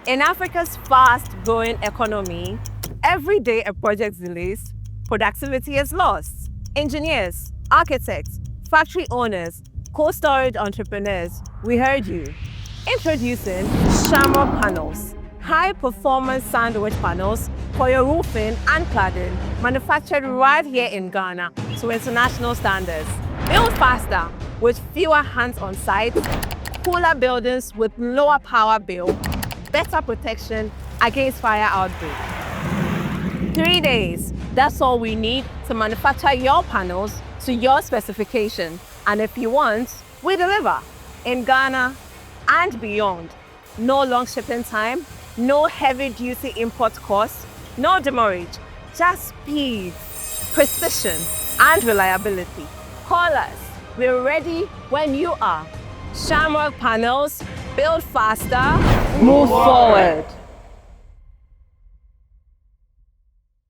In Africa's fast-growing economy, every day a project delays, productivity is lost. Engineers, architects, factory owners, cold storage entrepreneurs, we heard you. Introducing Shamrock Panels, high-performance sandwich panels for your roofing and cladding, manufactured right here in Ghana to international standards. Build faster with fewer hands on site, cooler buildings with lower power bill, better protection against fire outbreak. 3 days, that's all we need to manufacture your panels to your specification. And if you want, we deliver in Ghana and beyond. No long shipping time, no heavy-duty import costs, no demurrage, just speed, precision, and reliability. Call us. We're ready when you are. Shamrock Panels, build faster, move forward.